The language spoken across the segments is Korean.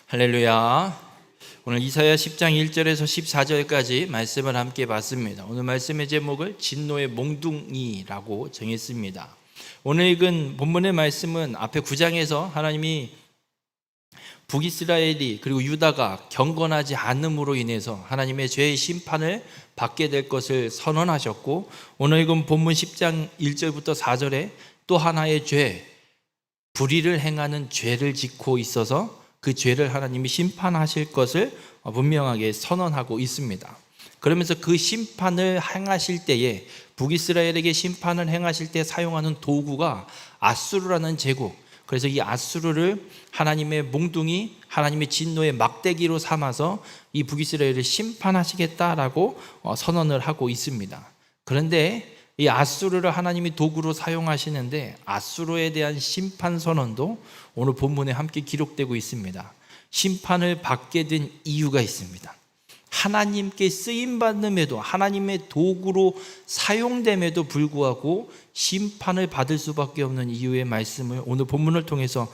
할렐루야. 오늘 이사야 10장 1절에서 14절까지 말씀을 함께 봤습니다. 오늘 말씀의 제목을 진노의 몽둥이라고 정했습니다. 오늘 읽은 본문의 말씀은 앞에 9장에서 하나님이 북이스라엘이 그리고 유다가 경건하지 않음으로 인해서 하나님의 죄의 심판을 받게 될 것을 선언하셨고, 오늘 읽은 본문 10장 1절부터 4절에 또 하나의 죄, 불의를 행하는 죄를 짓고 있어서 그 죄를 하나님이 심판하실 것을 분명하게 선언하고 있습니다. 그러면서 그 심판을 행하실 때에, 북이스라엘에게 심판을 행하실 때 사용하는 도구가 아수르라는 제국, 그래서 이 아수르를 하나님의 몽둥이, 하나님의 진노의 막대기로 삼아서 이 북이스라엘을 심판하시겠다라고 선언을 하고 있습니다. 그런데 이 아수르를 하나님이 도구로 사용하시는데, 아수르에 대한 심판 선언도 오늘 본문에 함께 기록되고 있습니다. 심판을 받게 된 이유가 있습니다. 하나님께 쓰임받음에도, 하나님의 도구로 사용됨에도 불구하고 심판을 받을 수밖에 없는 이유의 말씀을 오늘 본문을 통해서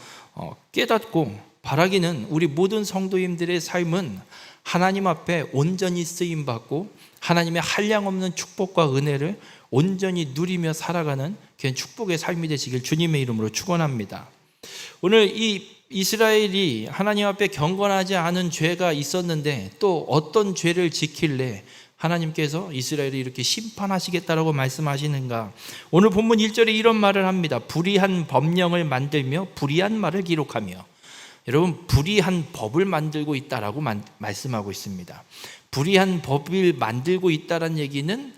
깨닫고, 바라기는 우리 모든 성도님들의 삶은 하나님 앞에 온전히 쓰임받고 하나님의 한량없는 축복과 은혜를 온전히 누리며 살아가는 그런 축복의 삶이 되시길 주님의 이름으로 축원합니다. 오늘 이 이스라엘이 하나님 앞에 경건하지 않은 죄가 있었는데 또 어떤 죄를 지킬래 하나님께서 이스라엘을 이렇게 심판하시겠다라고 말씀하시는가? 오늘 본문 1절에 이런 말을 합니다. 불의한 법령을 만들며 불의한 말을 기록하며. 여러분, 불의한 법을 만들고 있다라고 말씀하고 있습니다. 불의한 법을 만들고 있다는 얘기는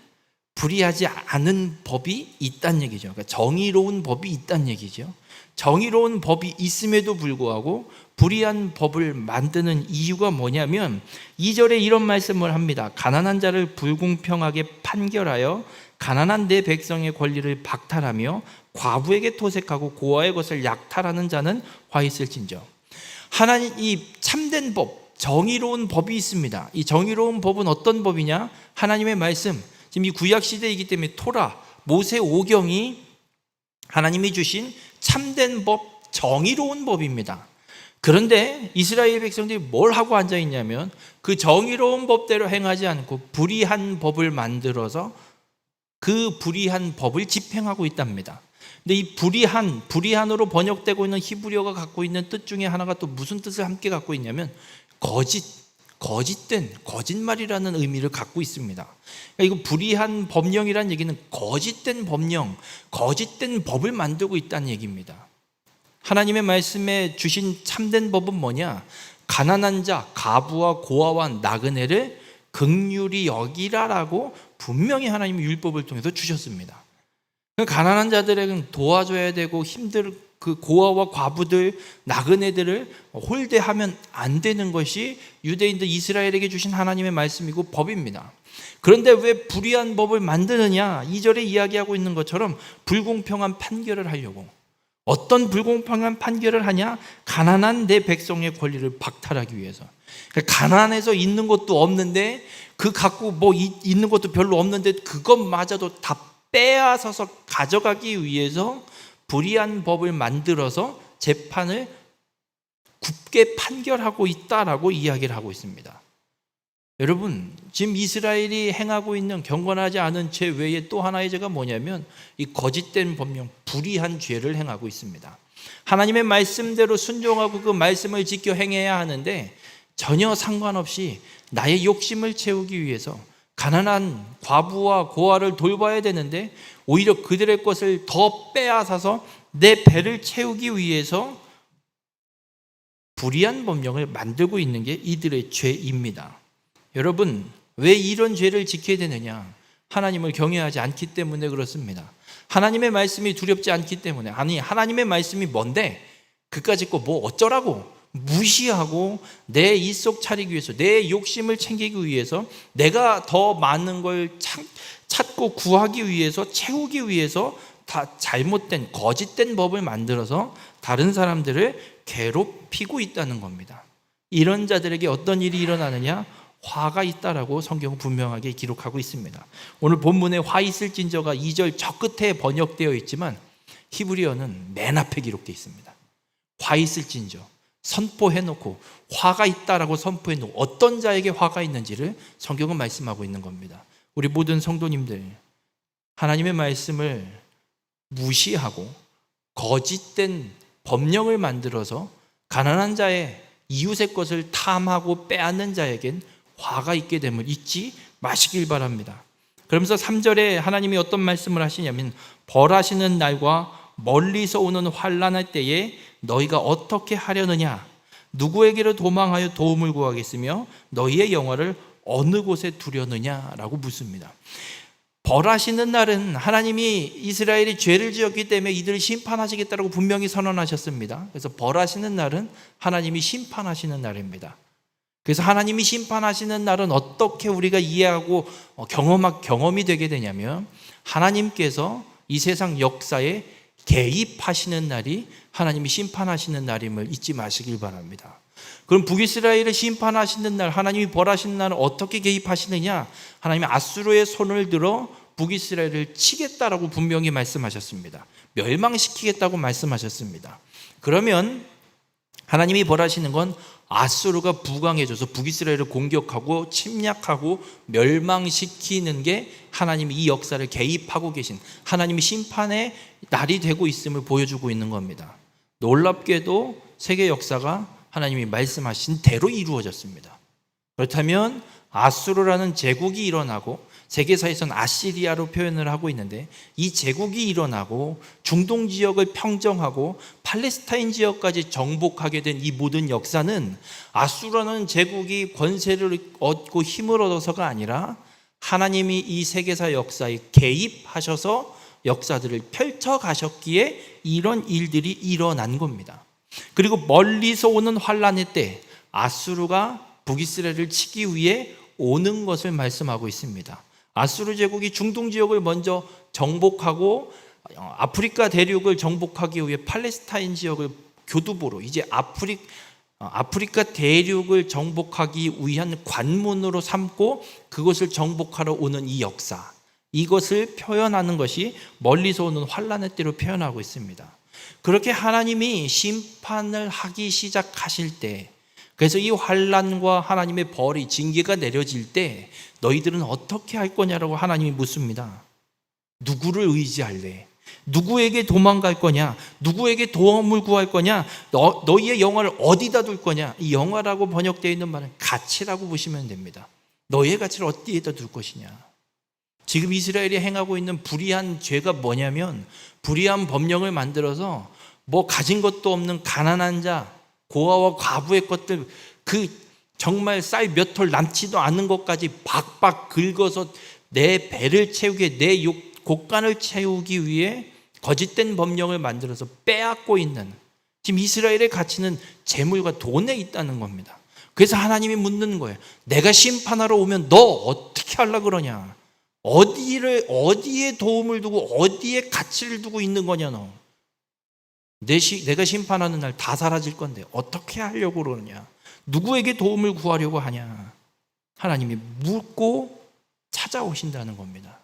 불의하지 않은 법이 있다는 얘기죠. 그러니까 정의로운 법이 있다는 얘기죠. 정의로운 법이 있음에도 불구하고 불의한 법을 만드는 이유가 뭐냐면 2절에 이런 말씀을 합니다. 가난한 자를 불공평하게 판결하여 가난한 내 백성의 권리를 박탈하며 과부에게 토색하고 고아의 것을 약탈하는 자는 화 있을진저. 하나님, 이 참된 법, 정의로운 법이 있습니다. 이 정의로운 법은 어떤 법이냐? 하나님의 말씀, 지금 이 구약 시대이기 때문에 토라, 모세 오경이 하나님이 주신 참된 법, 정의로운 법입니다. 그런데 이스라엘 백성들이 뭘 하고 앉아 있냐면 그 정의로운 법대로 행하지 않고 불의한 법을 만들어서 그 불의한 법을 집행하고 있답니다. 근데 이 불의한으로 번역되고 있는 히브리어가 갖고 있는 뜻 중에 하나가 또 무슨 뜻을 함께 갖고 있냐면 거짓된, 거짓말이라는 의미를 갖고 있습니다. 그러니까 이거 불의한 법령이라는 얘기는 거짓된 법령, 거짓된 법을 만들고 있다는 얘기입니다. 하나님의 말씀에 주신 참된 법은 뭐냐? 가난한 자, 가부와 고아와 나그네를 긍휼히 여기라라고 분명히 하나님의 율법을 통해서 주셨습니다. 가난한 자들에게는 도와줘야 되고 그 고아와 과부들, 나그네들을 홀대하면 안 되는 것이 유대인들 이스라엘에게 주신 하나님의 말씀이고 법입니다. 그런데 왜 불의한 법을 만드느냐? 2절에 이야기하고 있는 것처럼 불공평한 판결을 하려고. 어떤 불공평한 판결을 하냐? 가난한 내 백성의 권리를 박탈하기 위해서. 가난해서 있는 것도 없는데, 그 갖고 뭐 있는 것도 별로 없는데 그것마저도 다 빼앗아서 가져가기 위해서 불의한 법을 만들어서 재판을 굽게 판결하고 있다라고 이야기를 하고 있습니다. 여러분, 지금 이스라엘이 행하고 있는 경건하지 않은 죄 외에 또 하나의 죄가 뭐냐면 이 거짓된 법령, 불의한 죄를 행하고 있습니다. 하나님의 말씀대로 순종하고 그 말씀을 지켜 행해야 하는데 전혀 상관없이 나의 욕심을 채우기 위해서 가난한 과부와 고아를 돌봐야 되는데 오히려 그들의 것을 더 빼앗아서 내 배를 채우기 위해서 불의한 법령을 만들고 있는 게 이들의 죄입니다. 여러분, 왜 이런 죄를 지켜야 되느냐? 하나님을 경외하지 않기 때문에 그렇습니다. 하나님의 말씀이 두렵지 않기 때문에. 아니, 하나님의 말씀이 뭔데 그까짓 거 뭐 어쩌라고 무시하고 내 입속 차리기 위해서, 내 욕심을 챙기기 위해서, 내가 더 많은 걸 찾고 구하기 위해서, 채우기 위해서 다 잘못된, 거짓된 법을 만들어서 다른 사람들을 괴롭히고 있다는 겁니다. 이런 자들에게 어떤 일이 일어나느냐? 화가 있다라고 성경은 분명하게 기록하고 있습니다. 오늘 본문에 화 있을진저가 2절 저 끝에 번역되어 있지만 히브리어는 맨 앞에 기록되어 있습니다. 화 있을진저. 선포해놓고 화가 있다라고 선포해놓고 어떤 자에게 화가 있는지를 성경은 말씀하고 있는 겁니다. 우리 모든 성도님들, 하나님의 말씀을 무시하고 거짓된 법령을 만들어서 가난한 자의 이웃의 것을 탐하고 빼앗는 자에겐 화가 있게 됨을 잊지 마시길 바랍니다. 그러면서 3절에 하나님이 어떤 말씀을 하시냐면 벌하시는 날과 멀리서 오는 환난할 때에 너희가 어떻게 하려느냐, 누구에게로 도망하여 도움을 구하겠으며 너희의 영화를 어느 곳에 두려느냐라고 묻습니다. 벌하시는 날은 하나님이 이스라엘이 죄를 지었기 때문에 이들을 심판하시겠다고 분명히 선언하셨습니다. 그래서 벌하시는 날은 하나님이 심판하시는 날입니다. 그래서 하나님이 심판하시는 날은 어떻게 우리가 이해하고 경험이 되게 되냐면 하나님께서 이 세상 역사에 개입하시는 날이 하나님이 심판하시는 날임을 잊지 마시길 바랍니다. 그럼 북이스라엘을 심판하시는 날, 하나님이 벌하시는 날은 어떻게 개입하시느냐? 하나님이 아수르의 손을 들어 북이스라엘을 치겠다라고 분명히 말씀하셨습니다. 멸망시키겠다고 말씀하셨습니다. 그러면 하나님이 벌하시는 건 아수르가 부강해져서 북이스라엘을 공격하고 침략하고 멸망시키는 게 하나님이 이 역사를 개입하고 계신 하나님이 심판의 날이 되고 있음을 보여주고 있는 겁니다. 놀랍게도 세계 역사가 하나님이 말씀하신 대로 이루어졌습니다. 그렇다면 아수르라는 제국이 일어나고 세계사에서는 아시리아로 표현을 하고 있는데 이 제국이 일어나고 중동 지역을 평정하고 팔레스타인 지역까지 정복하게 된 이 모든 역사는 아수르라는 제국이 권세를 얻고 힘을 얻어서가 아니라 하나님이 이 세계사 역사에 개입하셔서 역사들을 펼쳐가셨기에 이런 일들이 일어난 겁니다. 그리고 멀리서 오는 환난의 때 아수르가 북이스라엘을 치기 위해 오는 것을 말씀하고 있습니다. 아수르 제국이 중동 지역을 먼저 정복하고 아프리카 대륙을 정복하기 위해 팔레스타인 지역을 교두보로 이제 아프리카 대륙을 정복하기 위한 관문으로 삼고 그것을 정복하러 오는 이 역사, 이것을 표현하는 것이 멀리서 오는 환난의 때로 표현하고 있습니다. 그렇게 하나님이 심판을 하기 시작하실 때, 그래서 이 환난과 하나님의 벌이 징계가 내려질 때 너희들은 어떻게 할 거냐라고 하나님이 묻습니다. 누구를 의지할래? 누구에게 도망갈 거냐? 누구에게 도움을 구할 거냐? 너희의 영화를 어디다 둘 거냐? 이 영화라고 번역되어 있는 말은 가치라고 보시면 됩니다. 너희의 가치를 어디에다 둘 것이냐? 지금 이스라엘이 행하고 있는 불의한 죄가 뭐냐면 불의한 법령을 만들어서 뭐 가진 것도 없는 가난한 자, 고아와 과부의 것들, 그 정말 쌀 몇 톨 남지도 않는 것까지 박박 긁어서 내 배를 채우기, 내 곳간을 채우기 위해 거짓된 법령을 만들어서 빼앗고 있는, 지금 이스라엘의 가치는 재물과 돈에 있다는 겁니다. 그래서 하나님이 묻는 거예요. 내가 심판하러 오면 너 어떻게 하려고 그러냐? 어디에 도움을 두고 어디에 가치를 두고 있는 거냐 너? 내가 심판하는 날 다 사라질 건데 어떻게 하려고 그러냐? 누구에게 도움을 구하려고 하냐? 하나님이 묻고 찾아오신다는 겁니다.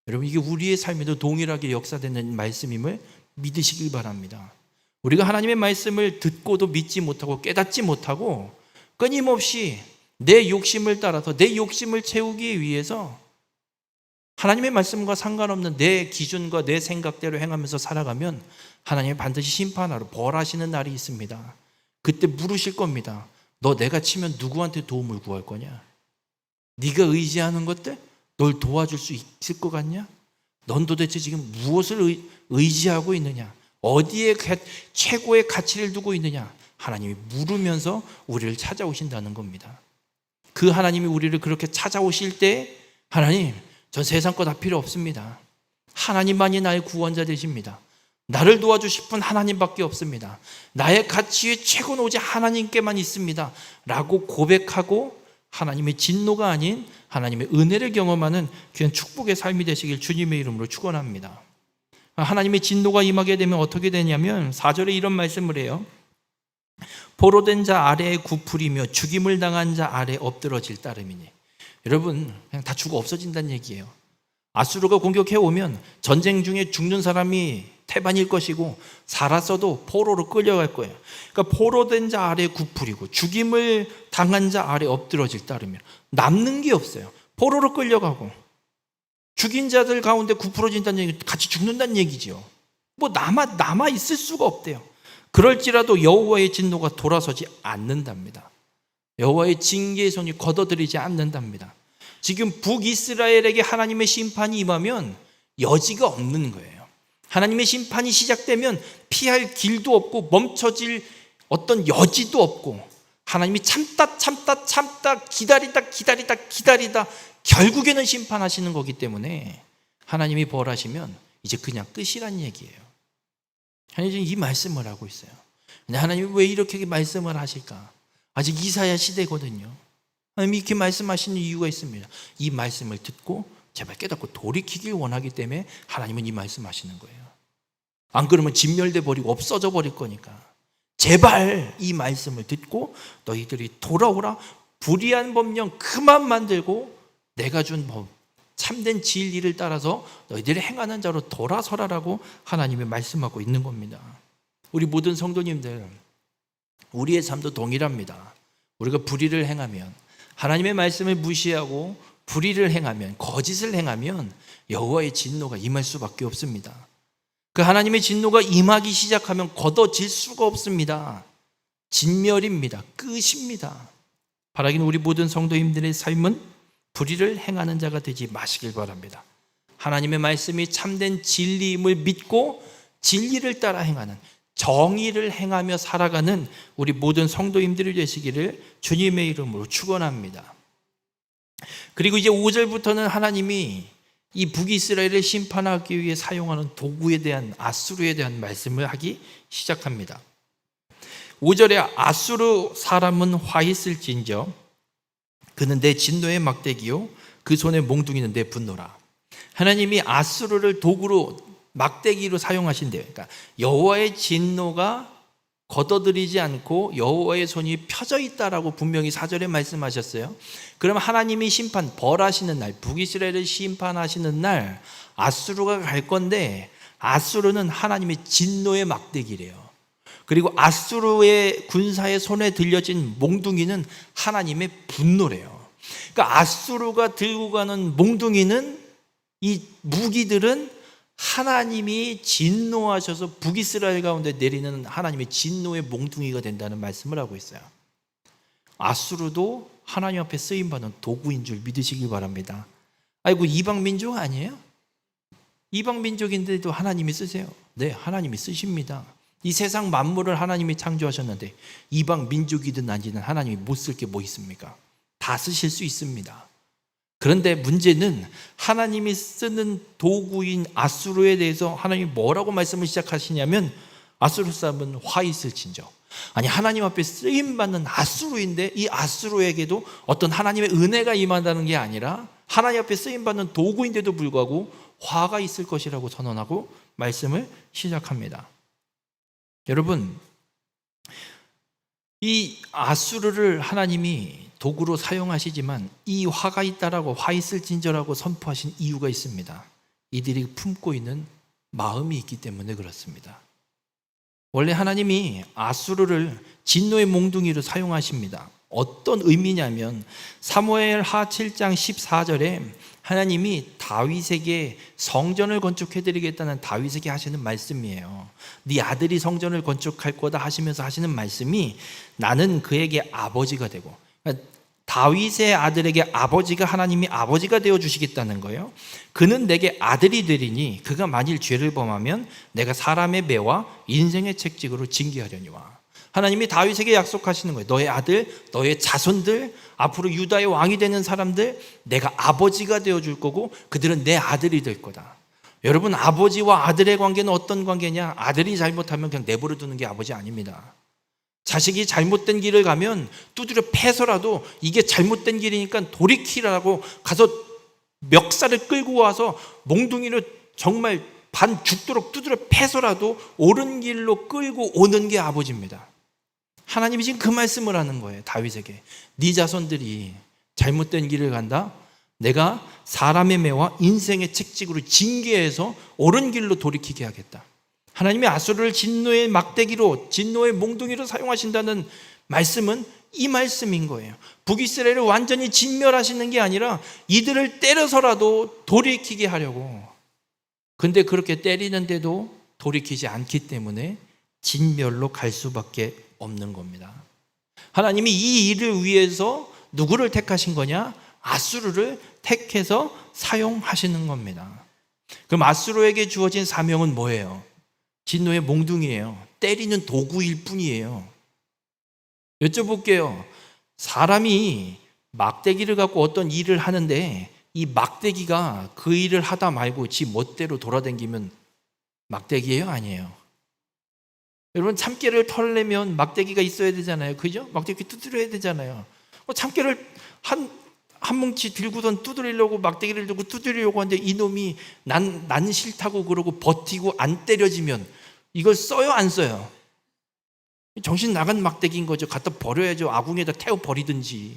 여러분, 이게 우리의 삶에도 동일하게 역사되는 말씀임을 믿으시길 바랍니다. 우리가 하나님의 말씀을 듣고도 믿지 못하고 깨닫지 못하고 끊임없이 내 욕심을 따라서 내 욕심을 채우기 위해서 하나님의 말씀과 상관없는 내 기준과 내 생각대로 행하면서 살아가면 하나님이 반드시 심판하러 벌하시는 날이 있습니다. 그때 물으실 겁니다. 너 내가 치면 누구한테 도움을 구할 거냐? 네가 의지하는 것들 널 도와줄 수 있을 것 같냐? 넌 도대체 지금 무엇을 의지하고 있느냐? 어디에 최고의 가치를 두고 있느냐? 하나님이 물으면서 우리를 찾아오신다는 겁니다. 그 하나님이 우리를 그렇게 찾아오실 때 하나님, 전 세상 거 다 필요 없습니다. 하나님만이 나의 구원자 되십니다. 나를 도와주실 분 하나님밖에 없습니다. 나의 가치의 최고는 오직 하나님께만 있습니다. 라고 고백하고 하나님의 진노가 아닌 하나님의 은혜를 경험하는 귀한 축복의 삶이 되시길 주님의 이름으로 축원합니다. 하나님의 진노가 임하게 되면 어떻게 되냐면 4절에 이런 말씀을 해요. 포로된 자 아래에 굽으리며 죽임을 당한 자 아래에 엎드러질 따름이니. 여러분, 그냥 다 죽어 없어진다는 얘기예요. 아수르가 공격해 오면 전쟁 중에 죽는 사람이 태반일 것이고 살았어도 포로로 끌려갈 거예요. 그러니까 포로된 자 아래 굽풀이고 죽임을 당한 자 아래 엎드러질 따르면 남는 게 없어요. 포로로 끌려가고 죽인 자들 가운데 굽풀어진다는 얘기, 같이 죽는다는 얘기죠. 뭐 남아 있을 수가 없대요. 그럴지라도 여호와의 진노가 돌아서지 않는답니다. 여호와의 징계의 손이 걷어들이지 않는답니다. 지금 북이스라엘에게 하나님의 심판이 임하면 여지가 없는 거예요. 하나님의 심판이 시작되면 피할 길도 없고 멈춰질 어떤 여지도 없고 하나님이 참다 기다리다 결국에는 심판하시는 거기 때문에 하나님이 벌하시면 이제 그냥 끝이란 얘기예요. 하나님이 이 말씀을 하고 있어요. 근데 하나님이 왜 이렇게 말씀을 하실까? 아직 이사야 시대거든요. 하나님이 이렇게 말씀하시는 이유가 있습니다. 이 말씀을 듣고 제발 깨닫고 돌이키길 원하기 때문에 하나님은 이 말씀하시는 거예요. 안 그러면 진멸돼 버리고 없어져 버릴 거니까 제발 이 말씀을 듣고 너희들이 돌아오라. 불의한 법령 그만 만들고 내가 준 참된 진리를 따라서 너희들이 행하는 자로 돌아서라라고 하나님이 말씀하고 있는 겁니다. 우리 모든 성도님들, 우리의 삶도 동일합니다. 우리가 불의를 행하면, 하나님의 말씀을 무시하고 불의를 행하면, 거짓을 행하면 여호와의 진노가 임할 수밖에 없습니다. 그 하나님의 진노가 임하기 시작하면 걷어질 수가 없습니다. 진멸입니다. 끝입니다. 바라기는 우리 모든 성도님들의 삶은 불의를 행하는 자가 되지 마시길 바랍니다. 하나님의 말씀이 참된 진리임을 믿고 진리를 따라 행하는, 정의를 행하며 살아가는 우리 모든 성도님들이 되시기를 주님의 이름으로 축원합니다. 그리고 이제 5절부터는 하나님이 이 북이스라엘을 심판하기 위해 사용하는 도구에 대한, 아수르에 대한 말씀을 하기 시작합니다. 5절에 아수르 사람은 화 있을진저 그는 내 진노의 막대기요 그 손의 몽둥이는 내 분노라. 하나님이 아수르를 도구로, 막대기로 사용하신대요. 그러니까 여호와의 진노가 걷어들이지 않고 여호와의 손이 펴져 있다라고 분명히 4절에 말씀하셨어요. 그럼 하나님이 심판, 벌하시는 날, 북이스라엘을 심판하시는 날 아수르가 갈 건데, 아수르는 하나님의 진노의 막대기래요. 그리고 아수르의 군사의 손에 들려진 몽둥이는 하나님의 분노래요. 그러니까 아수르가 들고 가는 몽둥이는, 이 무기들은 하나님이 진노하셔서 북이스라엘 가운데 내리는 하나님의 진노의 몽둥이가 된다는 말씀을 하고 있어요. 아수르도 하나님 앞에 쓰임받는 도구인 줄 믿으시길 바랍니다. 아이고, 이방 민족 아니에요? 이방 민족인데도 하나님이 쓰세요? 네, 하나님이 쓰십니다. 이 세상 만물을 하나님이 창조하셨는데 이방 민족이든 아니든 하나님이 못 쓸 게 뭐 있습니까? 다 쓰실 수 있습니다. 그런데 문제는 하나님이 쓰는 도구인 아수르에 대해서 하나님이 뭐라고 말씀을 시작하시냐면, 아수르 사람은 화 있을진저, 아니 하나님 앞에 쓰임받는 아수르인데 이 아수르에게도 어떤 하나님의 은혜가 임한다는 게 아니라 하나님 앞에 쓰임받는 도구인데도 불구하고 화가 있을 것이라고 선언하고 말씀을 시작합니다. 여러분, 이 아수르를 하나님이 도구로 사용하시지만 이 화가 있다라고, 화 있을진저라고 선포하신 이유가 있습니다. 이들이 품고 있는 마음이 있기 때문에 그렇습니다. 원래 하나님이 아수르를 진노의 몽둥이로 사용하십니다. 어떤 의미냐면 사무엘하 7장 14절에 하나님이 다윗에게 성전을 건축해드리겠다는 다윗에게 하시는 말씀이에요. 네 아들이 성전을 건축할 거다 하시면서 하시는 말씀이, 나는 그에게 아버지가 되고, 다윗의 아들에게 아버지가, 하나님이 아버지가 되어주시겠다는 거예요. 그는 내게 아들이 되리니 그가 만일 죄를 범하면 내가 사람의 매와 인생의 책찍으로 징계하려니와. 하나님이 다윗에게 약속하시는 거예요. 너의 아들, 너의 자손들, 앞으로 유다의 왕이 되는 사람들, 내가 아버지가 되어줄 거고 그들은 내 아들이 될 거다. 여러분, 아버지와 아들의 관계는 어떤 관계냐? 아들이 잘못하면 그냥 내버려 두는 게 아버지 아닙니다. 자식이 잘못된 길을 가면 두드려 패서라도 이게 잘못된 길이니까 돌이키라고 가서 멱살을 끌고 와서 몽둥이를 정말 반 죽도록 두드려 패서라도 옳은 길로 끌고 오는 게 아버지입니다. 하나님이 지금 그 말씀을 하는 거예요. 다윗에게, 네 자손들이 잘못된 길을 간다, 내가 사람의 매와 인생의 책찍으로 징계해서 옳은 길로 돌이키게 하겠다. 하나님이 아수르를 진노의 막대기로, 진노의 몽둥이로 사용하신다는 말씀은 이 말씀인 거예요. 북이스라엘을 완전히 진멸하시는 게 아니라 이들을 때려서라도 돌이키게 하려고. 근데 그렇게 때리는데도 돌이키지 않기 때문에 진멸로 갈 수밖에 없는 겁니다. 하나님이 이 일을 위해서 누구를 택하신 거냐? 아수르를 택해서 사용하시는 겁니다. 그럼 아수르에게 주어진 사명은 뭐예요? 진노의 몽둥이에요. 때리는 도구일 뿐이에요. 여쭤볼게요. 사람이 막대기를 갖고 어떤 일을 하는데 이 막대기가 그 일을 하다 말고 지 멋대로 돌아다니면 막대기예요? 아니에요? 여러분, 참깨를 털려면 막대기가 있어야 되잖아요. 그죠? 막대기 두드려야 되잖아요. 참깨를 한 뭉치 들고선 두드리려고 막대기를 들고 두드리려고 하는데 이놈이 난 싫다고 그러고 버티고 안 때려지면 이걸 써요? 안 써요? 정신 나간 막대기인 거죠. 갖다 버려야죠. 아궁에다 태워 버리든지.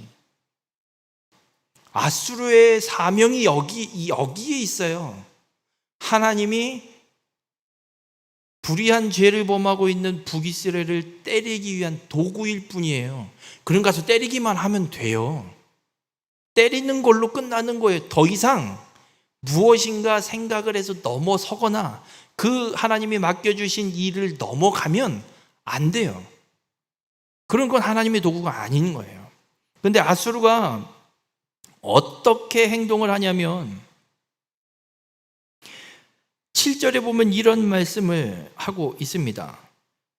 아수르의 사명이 여기에 있어요. 하나님이 불의한 죄를 범하고 있는 북이스라엘을 때리기 위한 도구일 뿐이에요. 그런 가서 때리기만 하면 돼요. 때리는 걸로 끝나는 거예요. 더 이상 무엇인가 생각을 해서 넘어서거나 그 하나님이 맡겨주신 일을 넘어가면 안 돼요. 그런 건 하나님의 도구가 아닌 거예요. 그런데 아수르가 어떻게 행동을 하냐면 7절에 보면 이런 말씀을 하고 있습니다.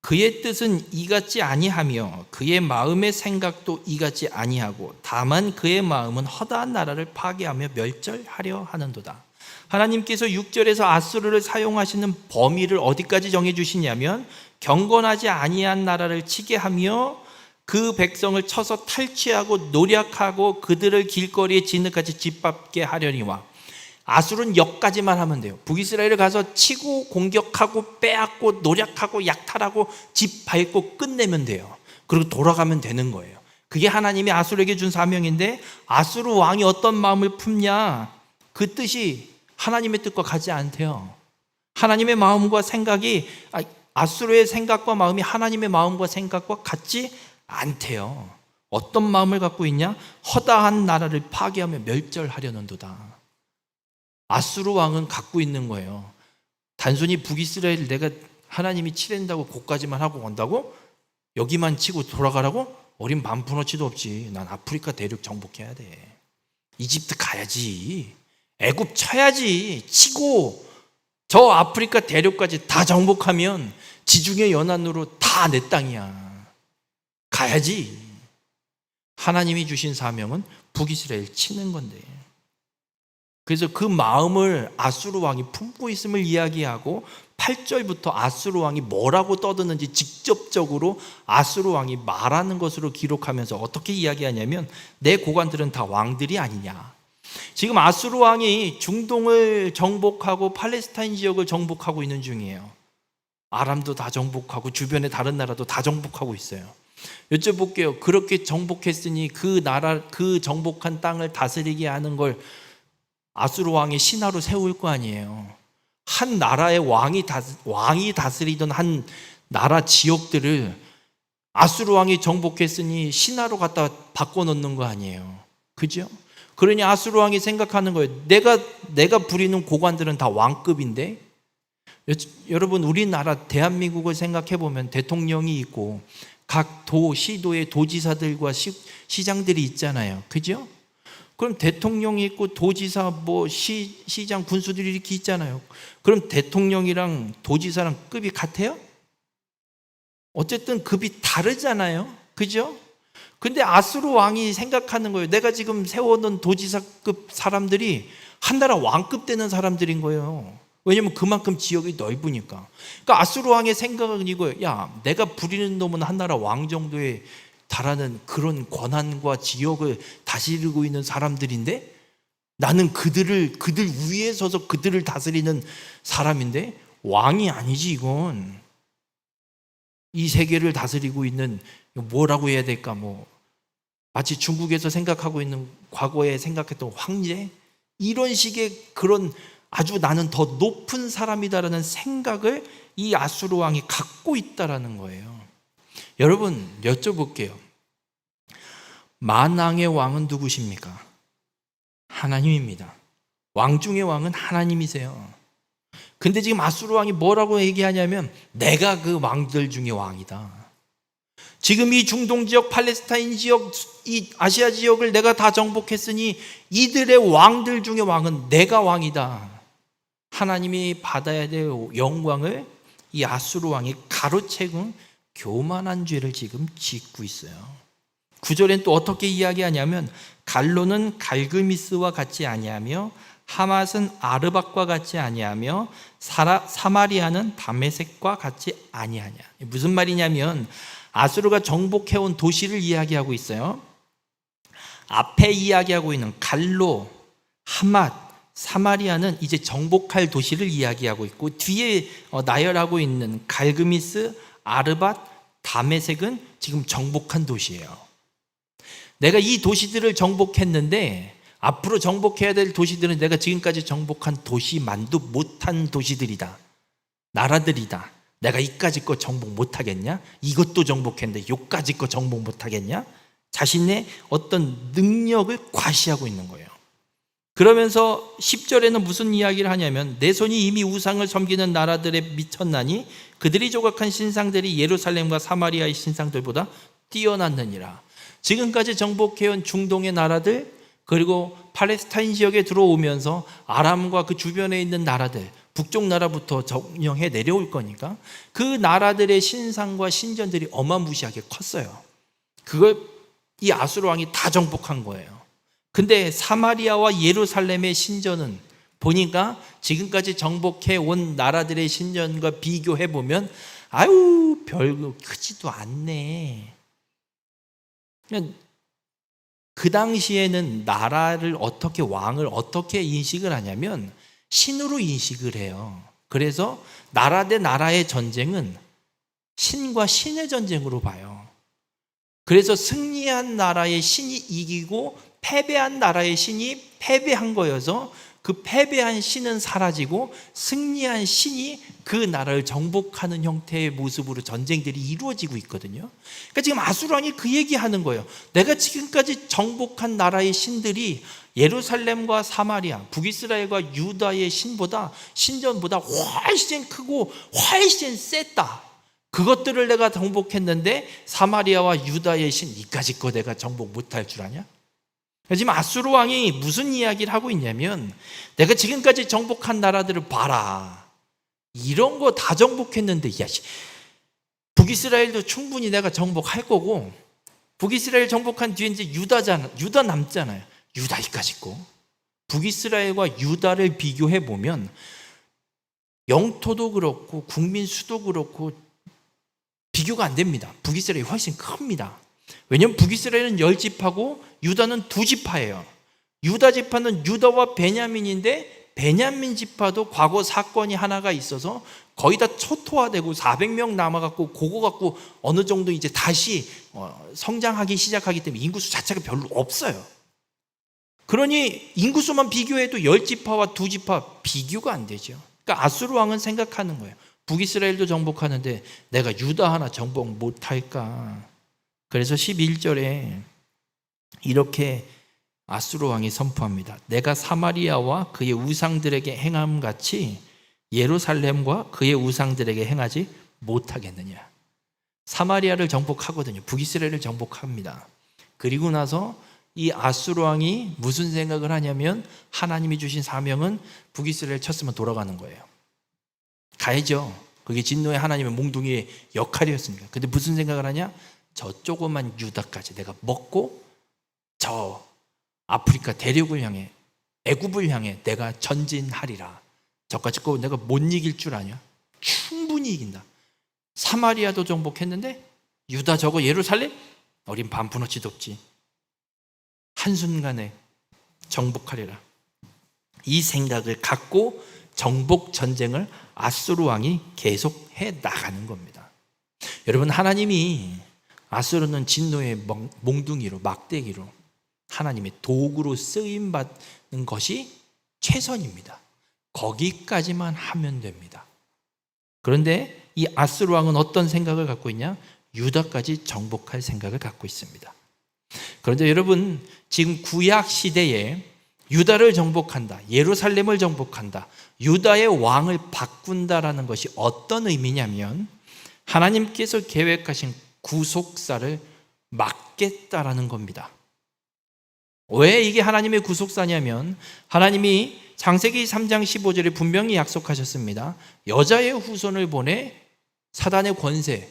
그의 뜻은 이같지 아니하며 그의 마음의 생각도 이같지 아니하고 다만 그의 마음은 허다한 나라를 파괴하며 멸절하려 하는도다. 하나님께서 6절에서 아수르를 사용하시는 범위를 어디까지 정해주시냐면 경건하지 아니한 나라를 치게 하며 그 백성을 쳐서 탈취하고 노략하고 그들을 길거리에 진흙같이 짓밟게 하려니와. 아수르는 여기까지만 하면 돼요. 북이스라엘을 가서 치고 공격하고 빼앗고 노략하고 약탈하고 짓밟고 끝내면 돼요. 그리고 돌아가면 되는 거예요. 그게 하나님이 아수르에게 준 사명인데 아수르 왕이 어떤 마음을 품냐? 그 뜻이 하나님의 뜻과 같지 않대요. 하나님의 마음과 생각이 아수르의 생각과 마음이 하나님의 마음과 생각과 같지 않대요. 어떤 마음을 갖고 있냐? 허다한 나라를 파괴하며 멸절하려는도다. 아수르 왕은 갖고 있는 거예요. 단순히 북이스라엘 내가 하나님이 치랜다고 거기까지만 하고 온다고? 여기만 치고 돌아가라고? 어린 반푼어치도 없지. 난 아프리카 대륙 정복해야 돼. 이집트 가야지. 애굽 쳐야지. 치고 저 아프리카 대륙까지 다 정복하면 지중해 연안으로 다 내 땅이야. 가야지. 하나님이 주신 사명은 북이스라엘 치는 건데. 그래서 그 마음을 아수르 왕이 품고 있음을 이야기하고 8절부터 아수르 왕이 뭐라고 떠드는지 직접적으로 아수르 왕이 말하는 것으로 기록하면서 어떻게 이야기하냐면 내 고관들은 다 왕들이 아니냐. 지금 아수르 왕이 중동을 정복하고 팔레스타인 지역을 정복하고 있는 중이에요. 아람도 다 정복하고 주변의 다른 나라도 다 정복하고 있어요. 여쭤볼게요. 그렇게 정복했으니 그 나라, 그 정복한 땅을 다스리게 하는 걸 아수르 왕의 신하로 세울 거 아니에요. 한 나라의 왕이 다스리던 한 나라 지역들을 아수르 왕이 정복했으니 신하로 갖다 바꿔놓는 거 아니에요. 그죠? 그러니 아수르 왕이 생각하는 거예요. 내가 부리는 고관들은 다 왕급인데. 여러분, 우리나라 대한민국을 생각해 보면 대통령이 있고 각 도, 시도의 도지사들과 시장들이 있잖아요. 그죠? 그럼 대통령이 있고 도지사, 시장, 군수들이 이렇게 있잖아요. 그럼 대통령이랑 도지사랑 급이 같아요? 어쨌든 급이 다르잖아요. 그죠? 근데 아수르 왕이 생각하는 거예요. 내가 지금 세워놓은 도지사급 사람들이 한 나라 왕급 되는 사람들인 거예요. 왜냐면 그만큼 지역이 넓으니까. 그러니까 아수르 왕의 생각은 이거예요. 야, 내가 부리는 놈은 한 나라 왕 정도에 달하는 그런 권한과 지역을 다스리고 있는 사람들인데 나는 그들 위에 서서 그들을 다스리는 사람인데 왕이 아니지 이건. 이 세계를 다스리고 있는 뭐라고 해야 될까 마치 중국에서 생각하고 있는 과거에 생각했던 황제? 이런 식의 그런 아주 나는 더 높은 사람이다라는 생각을 이 아수르 왕이 갖고 있다라는 거예요. 여러분, 여쭤볼게요. 만왕의 왕은 누구십니까? 하나님입니다. 왕 중의 왕은 하나님이세요. 근데 지금 아수르 왕이 뭐라고 얘기하냐면 내가 그 왕들 중에 왕이다. 지금 이 중동 지역, 팔레스타인 지역, 이 아시아 지역을 내가 다 정복했으니 이들의 왕들 중에 왕은 내가 왕이다. 하나님이 받아야 될 영광을 이 아수르 왕이 가로채고 교만한 죄를 지금 짓고 있어요. 9절엔 또 어떻게 이야기하냐면 갈로는 갈그미스와 같지 아니하며 하맛은 아르박과 같이 아니하며 사마리아는 다메섹과 같이 아니하냐. 무슨 말이냐면 아수르가 정복해온 도시를 이야기하고 있어요. 앞에 이야기하고 있는 갈로, 하맛, 사마리아는 이제 정복할 도시를 이야기하고 있고 뒤에 나열하고 있는 갈그미스, 아르밧, 다메섹은 지금 정복한 도시예요. 내가 이 도시들을 정복했는데 앞으로 정복해야 될 도시들은 내가 지금까지 정복한 도시만도 못한 도시들이다. 나라들이다. 내가 이까지 거 정복 못하겠냐? 이것도 정복했는데 요까지 거 정복 못하겠냐? 자신의 어떤 능력을 과시하고 있는 거예요. 그러면서 10절에는 무슨 이야기를 하냐면 내 손이 이미 우상을 섬기는 나라들에 미쳤나니 그들이 조각한 신상들이 예루살렘과 사마리아의 신상들보다 뛰어났느니라. 지금까지 정복해온 중동의 나라들 그리고 팔레스타인 지역에 들어오면서 아람과 그 주변에 있는 나라들 북쪽 나라부터 점령해 내려올 거니까 그 나라들의 신상과 신전들이 어마무시하게 컸어요. 그걸 이 아수르 왕이 다 정복한 거예요. 근데 사마리아와 예루살렘의 신전은 보니까 지금까지 정복해 온 나라들의 신전과 비교해 보면 아유 별거 크지도 않네. 그 당시에는 나라를 어떻게 왕을 어떻게 인식을 하냐면 신으로 인식을 해요. 그래서 나라 대 나라의 전쟁은 신과 신의 전쟁으로 봐요. 그래서 승리한 나라의 신이 이기고 패배한 나라의 신이 패배한 거여서 그 패배한 신은 사라지고 승리한 신이 그 나라를 정복하는 형태의 모습으로 전쟁들이 이루어지고 있거든요. 그러니까 지금 아수르 왕이 그 얘기하는 거예요. 내가 지금까지 정복한 나라의 신들이 예루살렘과 사마리아, 북이스라엘과 유다의 신전보다 훨씬 크고 훨씬 셌다. 그것들을 내가 정복했는데 사마리아와 유다의 신 이까짓 거 내가 정복 못할 줄 아냐? 지금 아수르 왕이 무슨 이야기를 하고 있냐면 내가 지금까지 정복한 나라들을 봐라. 이런 거 다 정복했는데 야, 북이스라엘도 충분히 내가 정복할 거고 북이스라엘 정복한 뒤에 이제 유다 남잖아요. 유다 이까짓 거. 북이스라엘과 유다를 비교해 보면 영토도 그렇고 국민 수도 그렇고 비교가 안 됩니다. 북이스라엘이 훨씬 큽니다. 왜냐하면 북이스라엘은 10지파고 유다는 2지파예요. 유다 지파는 유다와 베냐민인데 베냐민 지파도 과거 사건이 하나가 있어서 거의 다 초토화되고 400명 남아갖고 그거 갖고 어느 정도 이제 다시 성장하기 시작하기 때문에 인구수 자체가 별로 없어요. 그러니 인구수만 비교해도 10지파와 2지파 비교가 안 되죠. 그러니까 아수르 왕은 생각하는 거예요. 북이스라엘도 정복하는데 내가 유다 하나 정복 못할까? 그래서 11절에 이렇게 아수르 왕이 선포합니다. 내가 사마리아와 그의 우상들에게 행함같이 예루살렘과 그의 우상들에게 행하지 못하겠느냐. 사마리아를 정복하거든요. 북이스라엘을 정복합니다. 그리고 나서 이 아수르 왕이 무슨 생각을 하냐면 하나님이 주신 사명은 북이스라엘 쳤으면 돌아가는 거예요. 가야죠. 그게 진노의 하나님의 몽둥이의 역할이었습니다. 근데 무슨 생각을 하냐? 저 조그만 유다까지 내가 먹고 저 아프리카 대륙을 향해 애굽을 향해 내가 전진하리라. 저까지 거 내가 못 이길 줄 아냐? 충분히 이긴다. 사마리아도 정복했는데 유다 저거 예루살렘? 어린 반푼어치도 없지. 한순간에 정복하리라. 이 생각을 갖고 정복 전쟁을 아수르 왕이 계속해 나가는 겁니다. 여러분, 하나님이 아수르는 진노의 몽둥이로 막대기로 하나님의 도구로 쓰임받는 것이 최선입니다. 거기까지만 하면 됩니다. 그런데 이 아수르 왕은 어떤 생각을 갖고 있냐? 유다까지 정복할 생각을 갖고 있습니다. 그런데 여러분, 지금 구약 시대에 유다를 정복한다, 예루살렘을 정복한다, 유다의 왕을 바꾼다라는 것이 어떤 의미냐면 하나님께서 계획하신 구속사를 막겠다라는 겁니다. 왜 이게 하나님의 구속사냐면 하나님이 창세기 3장 15절에 분명히 약속하셨습니다. 여자의 후손을 보내 사단의 권세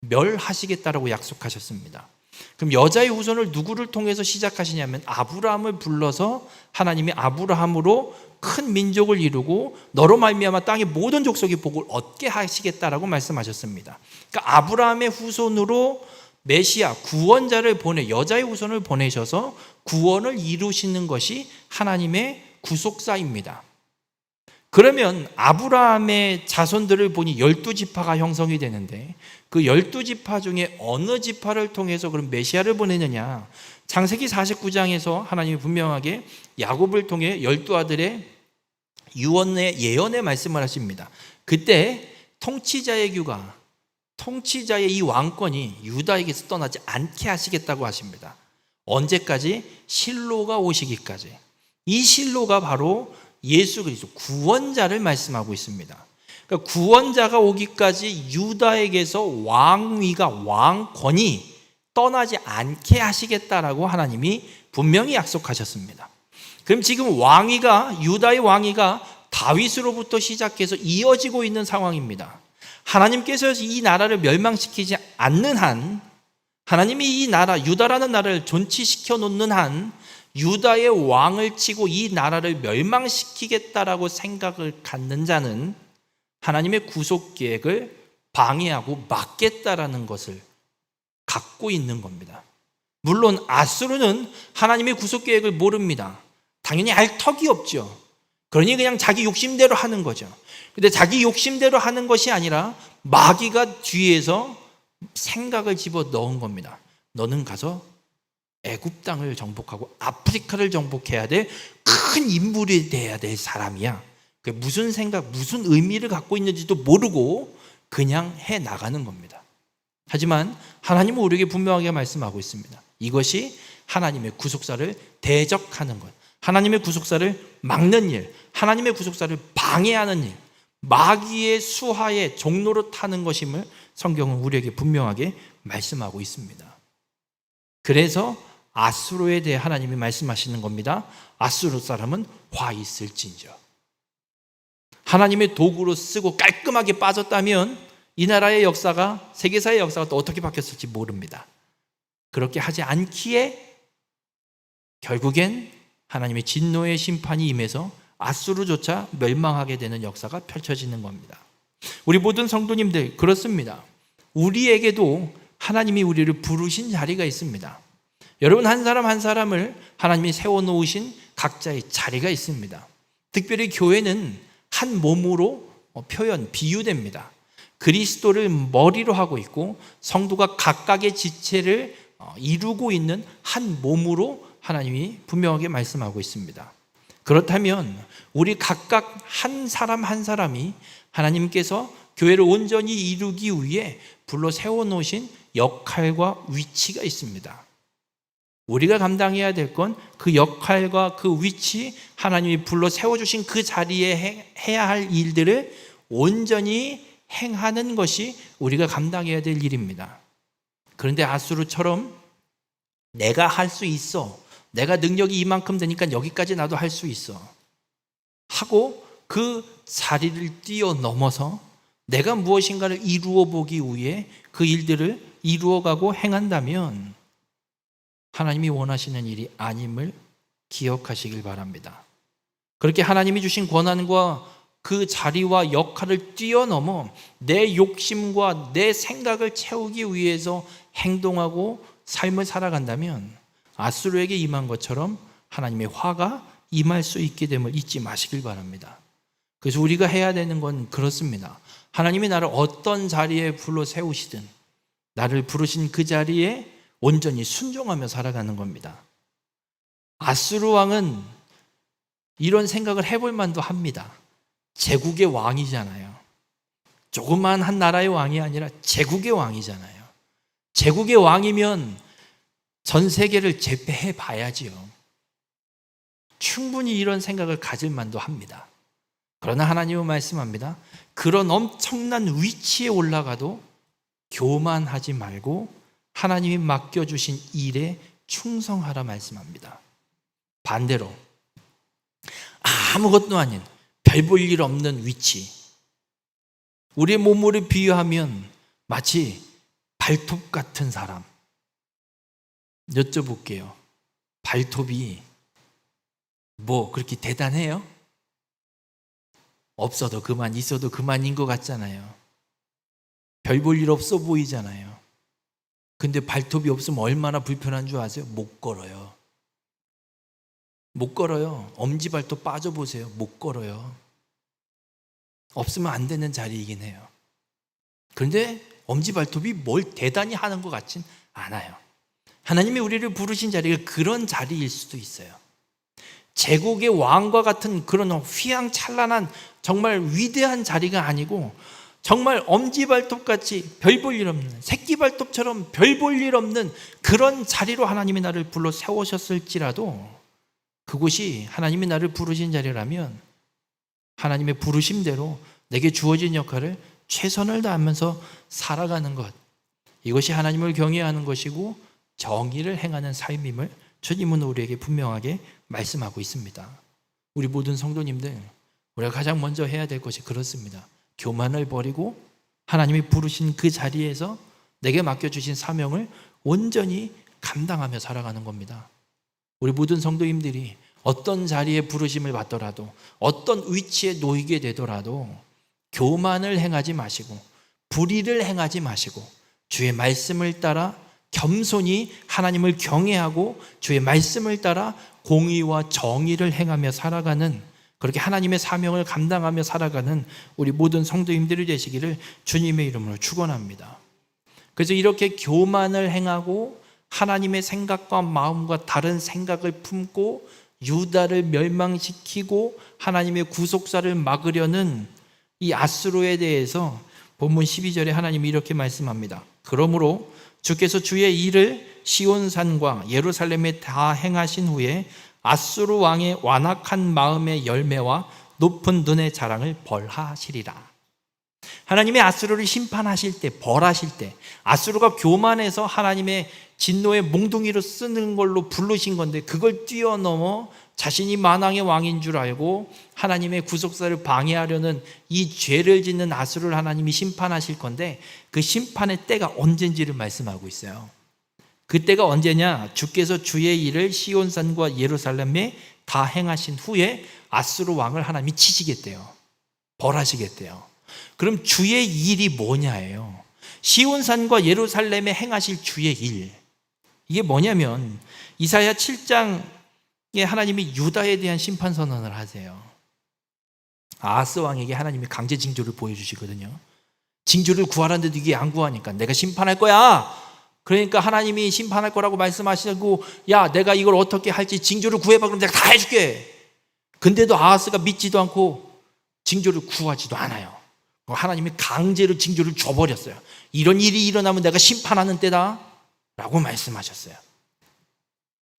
멸하시겠다라고 약속하셨습니다. 그럼 여자의 후손을 누구를 통해서 시작하시냐면 아브라함을 불러서 하나님이 아브라함으로 큰 민족을 이루고 너로 말미암아 땅의 모든 족속이 복을 얻게 하시겠다라고 말씀하셨습니다. 그러니까 아브라함의 후손으로 메시아 구원자를 보내 여자의 후손을 보내셔서 구원을 이루시는 것이 하나님의 구속사입니다. 그러면 아브라함의 자손들을 보니 12지파가 형성이 되는데 그 12지파 중에 어느 지파를 통해서 그럼 메시아를 보내느냐? 창세기 49장에서 하나님이 분명하게 야곱을 통해 12아들의 유언의 예언의 말씀을 하십니다. 그때 통치자의 규가 통치자의 이 왕권이 유다에게서 떠나지 않게 하시겠다고 하십니다. 언제까지? 실로가 오시기까지. 이 실로가 바로 예수 그리스도 구원자를 말씀하고 있습니다. 그러니까 구원자가 오기까지 유다에게서 왕위가 왕권이 떠나지 않게 하시겠다라고 하나님이 분명히 약속하셨습니다. 그럼 지금 왕위가 유다의 왕위가 다윗으로부터 시작해서 이어지고 있는 상황입니다. 하나님께서 이 나라를 멸망시키지 않는 한, 하나님이 이 나라 유다라는 나라를 존치시켜 놓는 한 유다의 왕을 치고 이 나라를 멸망시키겠다라고 생각을 갖는 자는 하나님의 구속 계획을 방해하고 막겠다라는 것을 갖고 있는 겁니다. 물론 아수르는 하나님의 구속 계획을 모릅니다. 당연히 알 턱이 없죠. 그러니 그냥 자기 욕심대로 하는 거죠. 근데 자기 욕심대로 하는 것이 아니라 마귀가 뒤에서 생각을 집어 넣은 겁니다. 너는 가서 애굽 땅을 정복하고 아프리카를 정복해야 될 큰 인물이 돼야 될 사람이야. 그게 무슨 생각, 무슨 의미를 갖고 있는지도 모르고 그냥 해 나가는 겁니다. 하지만 하나님은 우리에게 분명하게 말씀하고 있습니다. 이것이 하나님의 구속사를 대적하는 것, 하나님의 구속사를 막는 일, 하나님의 구속사를 방해하는 일, 마귀의 수하에 종로로 타는 것임을 성경은 우리에게 분명하게 말씀하고 있습니다. 그래서 아수르에 대해 하나님이 말씀하시는 겁니다. 아수르 사람은 화 있을진저. 하나님의 도구로 쓰고 깔끔하게 빠졌다면 이 나라의 역사가, 세계사의 역사가 또 어떻게 바뀌었을지 모릅니다. 그렇게 하지 않기에 결국엔 하나님의 진노의 심판이 임해서 아수르조차 멸망하게 되는 역사가 펼쳐지는 겁니다. 우리 모든 성도님들 그렇습니다. 우리에게도 하나님이 우리를 부르신 자리가 있습니다. 여러분 한 사람 한 사람을 하나님이 세워놓으신 각자의 자리가 있습니다. 특별히 교회는 한 몸으로 비유됩니다. 그리스도를 머리로 하고 있고 성도가 각각의 지체를 이루고 있는 한 몸으로 하나님이 분명하게 말씀하고 있습니다. 그렇다면 우리 각각 한 사람 한 사람이 하나님께서 교회를 온전히 이루기 위해 불러 세워놓으신 역할과 위치가 있습니다. 우리가 감당해야 될 건 그 역할과 그 위치, 하나님이 불러 세워주신 그 자리에 해야 할 일들을 온전히 행하는 것이 우리가 감당해야 될 일입니다. 그런데 아수르처럼 내가 할 수 있어, 내가 능력이 이만큼 되니까 여기까지 나도 할 수 있어 하고 그 자리를 뛰어넘어서 내가 무엇인가를 이루어 보기 위해 그 일들을 이루어가고 행한다면 하나님이 원하시는 일이 아님을 기억하시길 바랍니다. 그렇게 하나님이 주신 권한과 그 자리와 역할을 뛰어넘어 내 욕심과 내 생각을 채우기 위해서 행동하고 삶을 살아간다면 아수르에게 임한 것처럼 하나님의 화가 임할 수 있게 됨을 잊지 마시길 바랍니다. 그래서 우리가 해야 되는 건 그렇습니다. 하나님이 나를 어떤 자리에 불러 세우시든 나를 부르신 그 자리에 온전히 순종하며 살아가는 겁니다. 아수르 왕은 이런 생각을 해볼 만도 합니다. 제국의 왕이잖아요. 조그만 한 나라의 왕이 아니라 제국의 왕이잖아요. 제국의 왕이면 전 세계를 제패해 봐야지요. 충분히 이런 생각을 가질 만도 합니다. 그러나 하나님은 말씀합니다. 그런 엄청난 위치에 올라가도 교만하지 말고 하나님이 맡겨주신 일에 충성하라 말씀합니다. 반대로 아무것도 아닌 별 볼 일 없는 위치, 우리의 몸으로 비유하면 마치 발톱 같은 사람. 여쭤볼게요. 발톱이 뭐 그렇게 대단해요? 없어도 그만, 있어도 그만인 것 같잖아요. 별 볼 일 없어 보이잖아요. 근데 발톱이 없으면 얼마나 불편한 줄 아세요? 못 걸어요. 못 걸어요. 엄지발톱 빠져보세요. 못 걸어요. 없으면 안 되는 자리이긴 해요. 그런데 엄지발톱이 뭘 대단히 하는 것 같진 않아요. 하나님이 우리를 부르신 자리가 그런 자리일 수도 있어요. 제국의 왕과 같은 그런 휘황찬란한 정말 위대한 자리가 아니고 정말 엄지발톱같이 별 볼 일 없는, 새끼발톱처럼 별 볼 일 없는 그런 자리로 하나님이 나를 불러 세우셨을지라도 그곳이 하나님이 나를 부르신 자리라면 하나님의 부르심대로 내게 주어진 역할을 최선을 다하면서 살아가는 것, 이것이 하나님을 경외하는 것이고 정의를 행하는 삶임을 주님은 우리에게 분명하게 말씀하고 있습니다. 우리 모든 성도님들, 우리가 가장 먼저 해야 될 것이 그렇습니다. 교만을 버리고 하나님이 부르신 그 자리에서 내게 맡겨주신 사명을 온전히 감당하며 살아가는 겁니다. 우리 모든 성도님들이 어떤 자리에 부르심을 받더라도 어떤 위치에 놓이게 되더라도 교만을 행하지 마시고 불의를 행하지 마시고 주의 말씀을 따라 겸손히 하나님을 경외하고 주의 말씀을 따라 공의와 정의를 행하며 살아가는, 그렇게 하나님의 사명을 감당하며 살아가는 우리 모든 성도님들이 되시기를 주님의 이름으로 축원합니다. 그래서 이렇게 교만을 행하고 하나님의 생각과 마음과 다른 생각을 품고 유다를 멸망시키고 하나님의 구속사를 막으려는 이 아수르에 대해서 본문 12절에 하나님이 이렇게 말씀합니다. 그러므로 주께서 주의 일을 시온산과 예루살렘에 다 행하신 후에 아수르 왕의 완악한 마음의 열매와 높은 눈의 자랑을 벌하시리라. 하나님의 아수르를 심판하실 때, 벌하실 때, 아수르가 교만해서 하나님의 진노의 몽둥이로 쓰는 걸로 부르신 건데 그걸 뛰어넘어 자신이 만왕의 왕인 줄 알고 하나님의 구속사를 방해하려는 이 죄를 짓는 아수르를 하나님이 심판하실 건데 그 심판의 때가 언젠지를 말씀하고 있어요. 그때가 언제냐? 주께서 주의 일을 시온산과 예루살렘에 다 행하신 후에 아수르 왕을 하나님이 치시겠대요. 벌하시겠대요. 그럼 주의 일이 뭐냐예요. 시온산과 예루살렘에 행하실 주의 일, 이게 뭐냐면 이사야 7장에 하나님이 유다에 대한 심판 선언을 하세요. 아하스 왕에게 하나님이 강제 징조를 보여주시거든요. 징조를 구하라는데도 이게 안 구하니까 내가 심판할 거야. 그러니까 하나님이 심판할 거라고 말씀하시고, 야, 내가 이걸 어떻게 할지 징조를 구해봐. 그럼 내가 다 해줄게. 근데도 아하스가 믿지도 않고 징조를 구하지도 않아요. 하나님이 강제로 징조를 줘버렸어요. 이런 일이 일어나면 내가 심판하는 때다 라고 말씀하셨어요.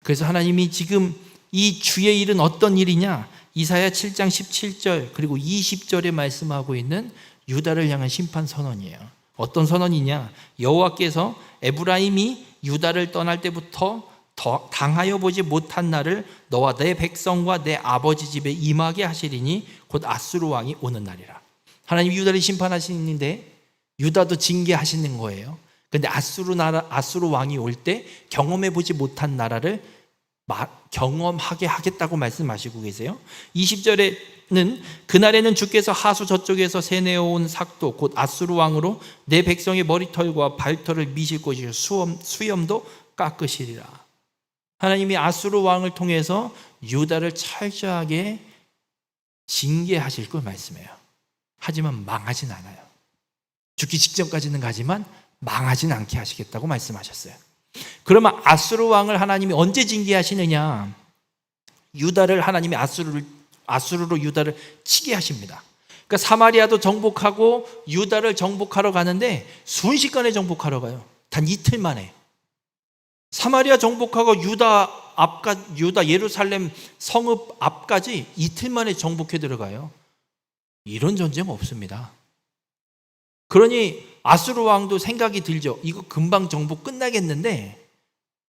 그래서 하나님이 지금 이 주의 일은 어떤 일이냐? 이사야 7장 17절 그리고 20절에 말씀하고 있는 유다를 향한 심판 선언이에요. 어떤 선언이냐? 여호와께서 에브라임이 유다를 떠날 때부터 더 당하여 보지 못한 날을 너와 내 백성과 내 아버지 집에 임하게 하시리니 곧 아수르 왕이 오는 날이라. 하나님이 유다를 심판하시는데 유다도 징계하시는 거예요. 근데 아수르 왕이 올 때 경험해 보지 못한 나라를 경험하게 하겠다고 말씀하시고 계세요. 20절에는 그날에는 주께서 하수 저쪽에서 세내어온 삭도 곧 아수르 왕으로 내 백성의 머리털과 발털을 미실 것이요 수염도 깎으시리라. 하나님이 아수르 왕을 통해서 유다를 철저하게 징계하실 걸 말씀해요. 하지만 망하진 않아요. 죽기 직전까지는 가지만 망하진 않게 하시겠다고 말씀하셨어요. 그러면 아수르 왕을 하나님이 언제 징계하시느냐? 유다를 하나님이 아수르를 아수르로 유다를 치게 하십니다. 그러니까 사마리아도 정복하고 유다를 정복하러 가는데 순식간에 정복하러 가요. 단 이틀 만에. 사마리아 정복하고 유다 예루살렘 성읍 앞까지 이틀 만에 정복해 들어가요. 이런 전쟁 없습니다. 그러니 아수르 왕도 생각이 들죠. 이거 금방 정복 끝나겠는데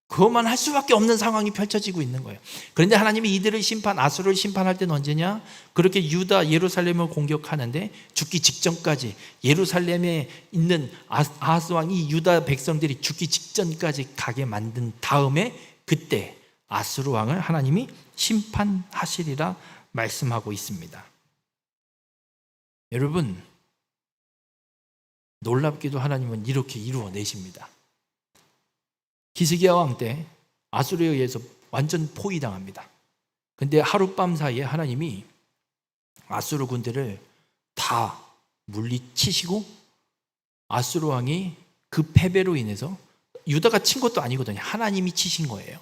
그것만 할 수밖에 없는 상황이 펼쳐지고 있는 거예요. 그런데 하나님이 이들을 아수르를 심판할 때는 언제냐? 그렇게 유다 예루살렘을 공격하는데 죽기 직전까지, 예루살렘에 있는 아하스 왕이 유다 백성들이 죽기 직전까지 가게 만든 다음에 그때 아수르 왕을 하나님이 심판하시리라 말씀하고 있습니다. 여러분, 놀랍게도 하나님은 이렇게 이루어내십니다. 히스기야 왕 때 아수르에 의해서 완전 포위당합니다. 근데 하룻밤 사이에 하나님이 아수르 군대를 다 물리치시고 아수르 왕이 그 패배로 인해서, 유다가 친 것도 아니거든요. 하나님이 치신 거예요.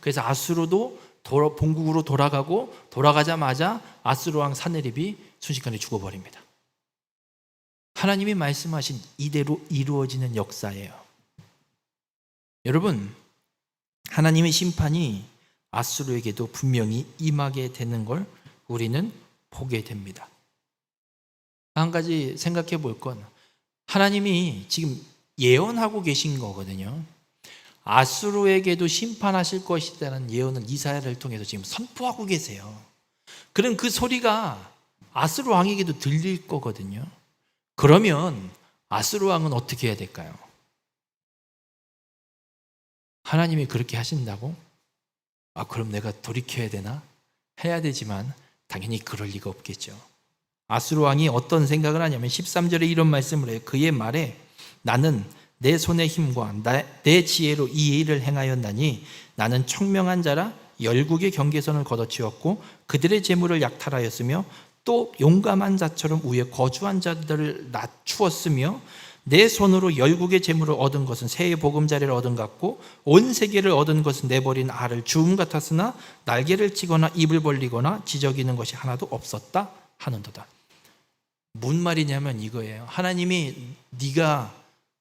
그래서 아수르도 본국으로 돌아가고, 돌아가자마자 아수르 왕 사네립이 순식간에 죽어버립니다. 하나님이 말씀하신 이대로 이루어지는 역사예요. 여러분, 하나님의 심판이 아수르에게도 분명히 임하게 되는 걸 우리는 보게 됩니다. 한 가지 생각해 볼 건, 하나님이 지금 예언하고 계신 거거든요. 아수르에게도 심판하실 것이라는 예언을 이사야를 통해서 지금 선포하고 계세요. 그럼 그 소리가 아수르 왕에게도 들릴 거거든요. 그러면 아수르 왕은 어떻게 해야 될까요? 하나님이 그렇게 하신다고? 그럼 내가 돌이켜야 되나? 해야 되지만 당연히 그럴 리가 없겠죠. 아수르 왕이 어떤 생각을 하냐면 13절에 이런 말씀을 해요. 그의 말에 나는 내 손의 힘과 내 지혜로 이 일을 행하였나니 나는 총명한 자라 열국의 경계선을 걷어치웠고 그들의 재물을 약탈하였으며 또 용감한 자처럼 위에 거주한 자들을 낮추었으며 내 손으로 열국의 재물을 얻은 것은 새의 보금자리를 얻은 것 같고 온 세계를 얻은 것은 내버린 알을 주움 같았으나 날개를 치거나 입을 벌리거나 지저귀는 것이 하나도 없었다 하는도다. 뭔 말이냐면 이거예요. 하나님이 네가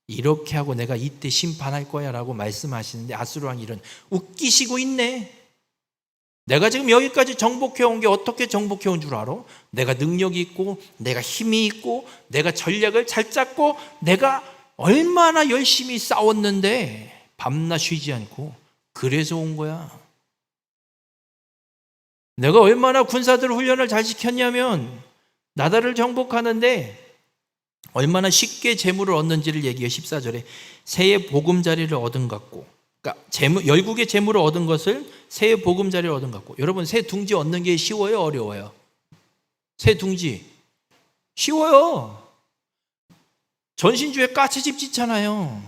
이렇게 하고 내가 이때 심판할 거야 라고 말씀하시는데 아수르 왕이 이런, 웃기시고 있네. 내가 지금 여기까지 정복해 온 게 어떻게 정복해 온 줄 알아? 내가 능력이 있고 내가 힘이 있고 내가 전략을 잘 짰고 내가 얼마나 열심히 싸웠는데 밤낮 쉬지 않고 그래서 온 거야. 내가 얼마나 군사들 훈련을 잘 시켰냐면 나라를 정복하는데 얼마나 쉽게 재물을 얻는지를 얘기해요. 14절에 새의 보금자리를 얻은 것 같고, 그러니까 열국의 재물을 얻은 것을 새의 보금자리를 얻은 것 같고. 여러분, 새 둥지 얻는 게 쉬워요, 어려워요? 새 둥지 쉬워요. 전신주에 까치집 짓잖아요.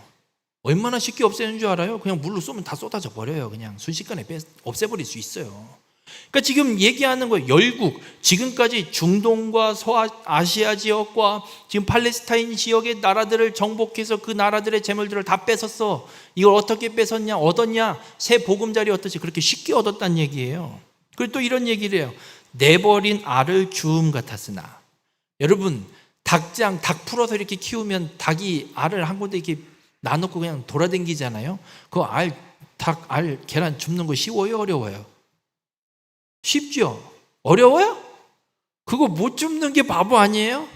얼마나 쉽게 없애는 줄 알아요? 그냥 물로 쏘면 다 쏟아져 버려요. 그냥 순식간에 없애버릴 수 있어요. 그러니까 지금 얘기하는 거예요. 열국, 지금까지 중동과 서아시아 지역과 지금 팔레스타인 지역의 나라들을 정복해서 그 나라들의 재물들을 다 뺏었어. 이걸 어떻게 뺏었냐? 얻었냐? 새 보금자리 어떻지? 그렇게 쉽게 얻었다는 얘기예요. 그리고 또 이런 얘기를 해요. 내버린 알을 주움 같았으나. 여러분, 닭 풀어서 이렇게 키우면 닭이 알을 한 군데 이렇게 놔놓고 그냥 돌아다니잖아요. 그 알 계란 줍는 거 쉬워요, 어려워요? 쉽죠? 어려워요? 그거 못 줍는 게 바보 아니에요?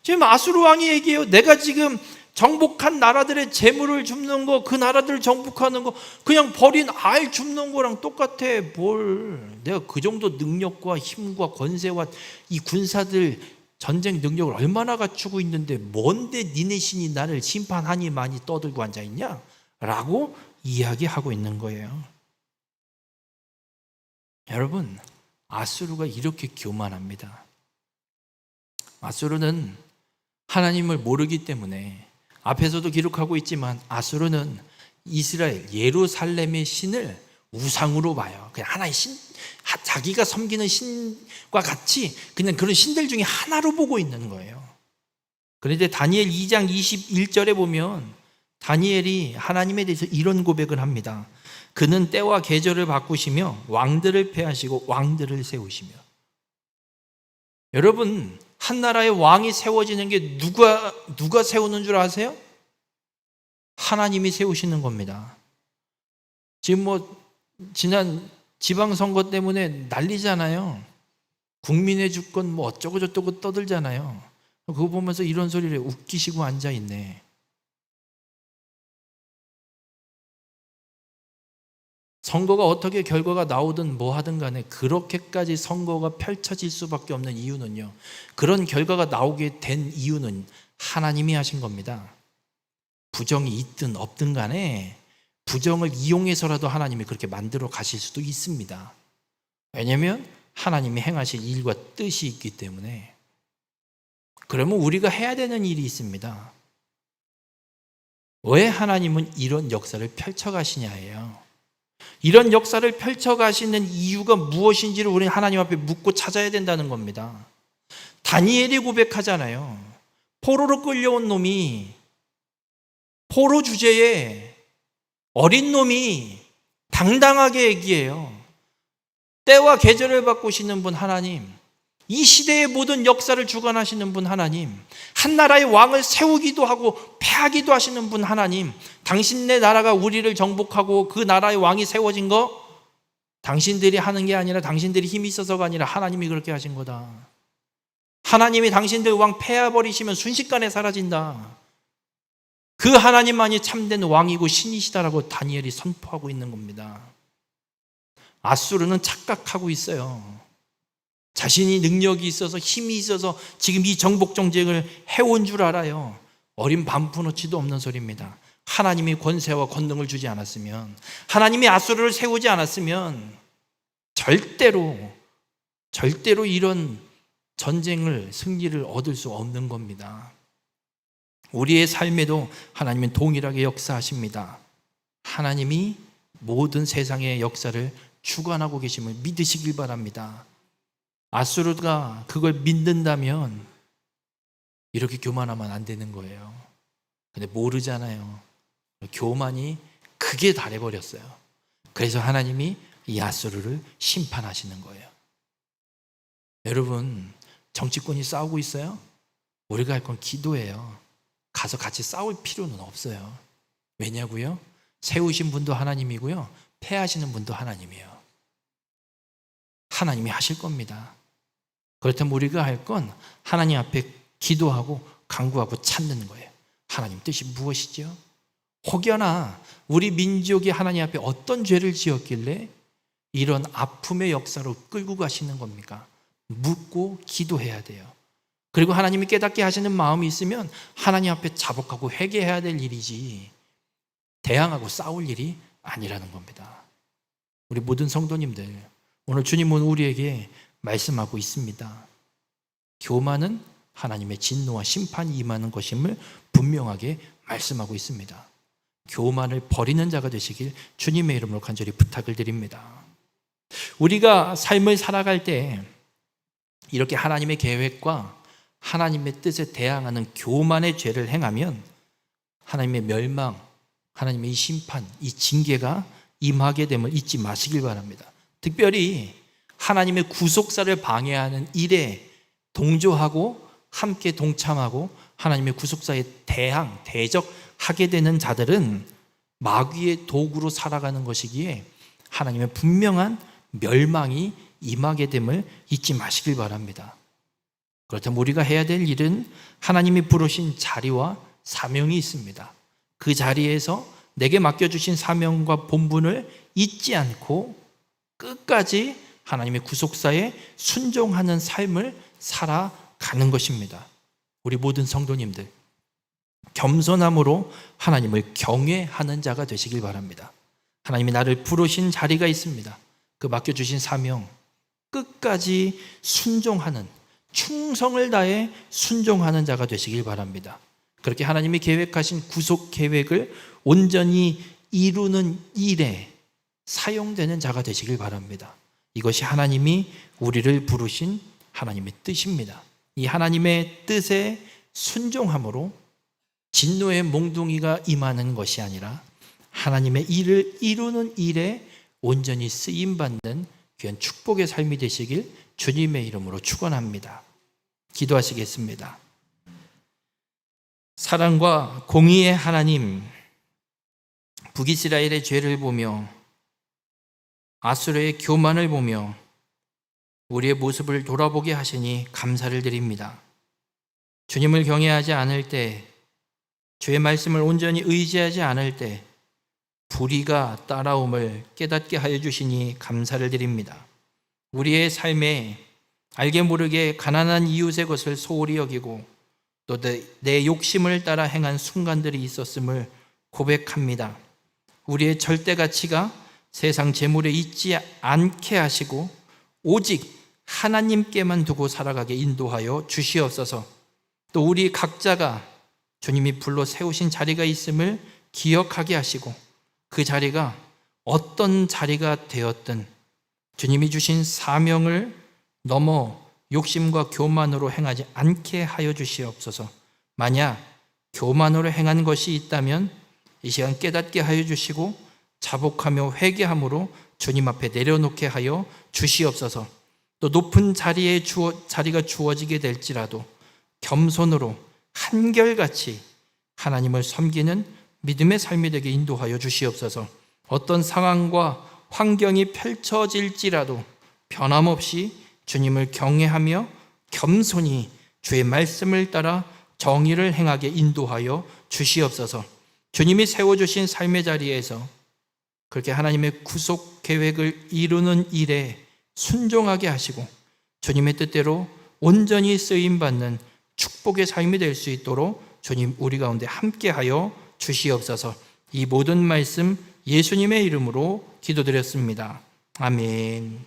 지금 아수르 왕이 얘기해요. 내가 지금 정복한 나라들의 재물을 줍는 거, 그 나라들을 정복하는 거 그냥 버린 알 줍는 거랑 똑같아. 내가 그 정도 능력과 힘과 권세와 이 군사들 전쟁 능력을 얼마나 갖추고 있는데 뭔데 니네 신이 나를 심판하니 많이 떠들고 앉아있냐? 라고 이야기하고 있는 거예요. 여러분, 아수르가 이렇게 교만합니다. 아수르는 하나님을 모르기 때문에, 앞에서도 기록하고 있지만 아수르는 이스라엘 예루살렘의 신을 우상으로 봐요. 그냥 하나의 신, 자기가 섬기는 신과 같이 그냥 그런 신들 중에 하나로 보고 있는 거예요. 그런데 다니엘 2장 21절에 보면 다니엘이 하나님에 대해서 이런 고백을 합니다. 그는 때와 계절을 바꾸시며 왕들을 패하시고 왕들을 세우시며. 여러분, 한 나라의 왕이 세워지는 게 누가 세우는 줄 아세요? 하나님이 세우시는 겁니다. 지금 지난 지방선거 때문에 난리잖아요. 국민의 주권 어쩌고 저쩌고 떠들잖아요. 그거 보면서 이런 소리를 웃기시고 앉아있네. 선거가 어떻게 결과가 나오든 뭐 하든 간에 그렇게까지 선거가 펼쳐질 수밖에 없는 이유는요, 그런 결과가 나오게 된 이유는 하나님이 하신 겁니다. 부정이 있든 없든 간에 부정을 이용해서라도 하나님이 그렇게 만들어 가실 수도 있습니다. 왜냐하면 하나님이 행하실 일과 뜻이 있기 때문에. 그러면 우리가 해야 되는 일이 있습니다. 왜 하나님은 이런 역사를 펼쳐가시냐예요. 이런 역사를 펼쳐가시는 이유가 무엇인지를 우리는 하나님 앞에 묻고 찾아야 된다는 겁니다. 다니엘이 고백하잖아요. 포로로 끌려온 놈이, 포로 주제에 어린 놈이 당당하게 얘기해요. 때와 계절을 바꾸시는 분 하나님, 이 시대의 모든 역사를 주관하시는 분 하나님, 한 나라의 왕을 세우기도 하고 패하기도 하시는 분 하나님, 당신네 나라가 우리를 정복하고 그 나라의 왕이 세워진 거 당신들이 하는 게 아니라, 당신들이 힘이 있어서가 아니라 하나님이 그렇게 하신 거다. 하나님이 당신들 왕 패해버리시면 순식간에 사라진다. 그 하나님만이 참된 왕이고 신이시다라고 다니엘이 선포하고 있는 겁니다. 아수르는 착각하고 있어요. 자신이 능력이 있어서 힘이 있어서 지금 이 정복 정쟁을 해온 줄 알아요. 어린 반푼어치도 없는 소리입니다. 하나님이 권세와 권능을 주지 않았으면, 하나님이 아수르를 세우지 않았으면 절대로 이런 전쟁을, 승리를 얻을 수 없는 겁니다. 우리의 삶에도 하나님은 동일하게 역사하십니다. 하나님이 모든 세상의 역사를 주관하고 계심을 믿으시길 바랍니다. 아수르가 그걸 믿는다면 이렇게 교만하면 안 되는 거예요. 근데 모르잖아요. 교만이 극에 달해버렸어요. 그래서 하나님이 이 아수르를 심판하시는 거예요. 여러분, 정치권이 싸우고 있어요? 우리가 할 건 기도예요. 가서 같이 싸울 필요는 없어요. 왜냐고요? 세우신 분도 하나님이고요, 패하시는 분도 하나님이에요. 하나님이 하실 겁니다. 그렇다면 우리가 할 건 하나님 앞에 기도하고 간구하고 찾는 거예요. 하나님 뜻이 무엇이죠? 혹여나 우리 민족이 하나님 앞에 어떤 죄를 지었길래 이런 아픔의 역사로 끌고 가시는 겁니까? 묻고 기도해야 돼요. 그리고 하나님이 깨닫게 하시는 마음이 있으면 하나님 앞에 자복하고 회개해야 될 일이지, 대항하고 싸울 일이 아니라는 겁니다. 우리 모든 성도님들, 오늘 주님은 우리에게 말씀하고 있습니다. 교만은 하나님의 진노와 심판이 임하는 것임을 분명하게 말씀하고 있습니다. 교만을 버리는 자가 되시길 주님의 이름으로 간절히 부탁을 드립니다. 우리가 삶을 살아갈 때 이렇게 하나님의 계획과 하나님의 뜻에 대항하는 교만의 죄를 행하면 하나님의 멸망, 하나님의 이 심판, 이 징계가 임하게 됨을 잊지 마시길 바랍니다. 특별히 하나님의 구속사를 방해하는 일에 동조하고 함께 동참하고 하나님의 구속사에 대적하게 되는 자들은 마귀의 도구로 살아가는 것이기에 하나님의 분명한 멸망이 임하게 됨을 잊지 마시길 바랍니다. 그렇다면 우리가 해야 될 일은 하나님이 부르신 자리와 사명이 있습니다. 그 자리에서 내게 맡겨주신 사명과 본분을 잊지 않고 끝까지 하나님의 구속사에 순종하는 삶을 살아가는 것입니다. 우리 모든 성도님들, 겸손함으로 하나님을 경외하는 자가 되시길 바랍니다. 하나님이 나를 부르신 자리가 있습니다. 그 맡겨주신 사명, 끝까지 순종하는, 충성을 다해 순종하는 자가 되시길 바랍니다. 그렇게 하나님이 계획하신 구속 계획을 온전히 이루는 일에 사용되는 자가 되시길 바랍니다. 이것이 하나님이 우리를 부르신 하나님의 뜻입니다. 이 하나님의 뜻에 순종함으로 진노의 몽둥이가 임하는 것이 아니라 하나님의 일을 이루는 일에 온전히 쓰임받는 귀한 축복의 삶이 되시길 주님의 이름으로 축원합니다. 기도하시겠습니다. 사랑과 공의의 하나님, 북이스라엘의 죄를 보며 아수르의 교만을 보며 우리의 모습을 돌아보게 하시니 감사를 드립니다. 주님을 경외하지 않을 때, 주의 말씀을 온전히 의지하지 않을 때 불의가 따라옴을 깨닫게 하여 주시니 감사를 드립니다. 우리의 삶에 알게 모르게 가난한 이웃의 것을 소홀히 여기고 또 내 욕심을 따라 행한 순간들이 있었음을 고백합니다. 우리의 절대 가치가 세상 재물에 있지 않게 하시고 오직 하나님께만 두고 살아가게 인도하여 주시옵소서. 또 우리 각자가 주님이 불러 세우신 자리가 있음을 기억하게 하시고 그 자리가 어떤 자리가 되었든 주님이 주신 사명을 넘어 욕심과 교만으로 행하지 않게 하여 주시옵소서. 만약 교만으로 행한 것이 있다면 이 시간 깨닫게 하여 주시고 자복하며 회개함으로 주님 앞에 내려놓게 하여 주시옵소서. 또 높은 자리가 주어지게 될지라도 겸손으로 한결같이 하나님을 섬기는 믿음의 삶이 되게 인도하여 주시옵소서. 어떤 상황과 환경이 펼쳐질지라도 변함없이 주님을 경외하며 겸손히 주의 말씀을 따라 정의를 행하게 인도하여 주시옵소서. 주님이 세워주신 삶의 자리에서 그렇게 하나님의 구속 계획을 이루는 일에 순종하게 하시고 주님의 뜻대로 온전히 쓰임받는 축복의 삶이 될 수 있도록 주님 우리 가운데 함께하여 주시옵소서. 이 모든 말씀 예수님의 이름으로 기도드렸습니다. 아멘.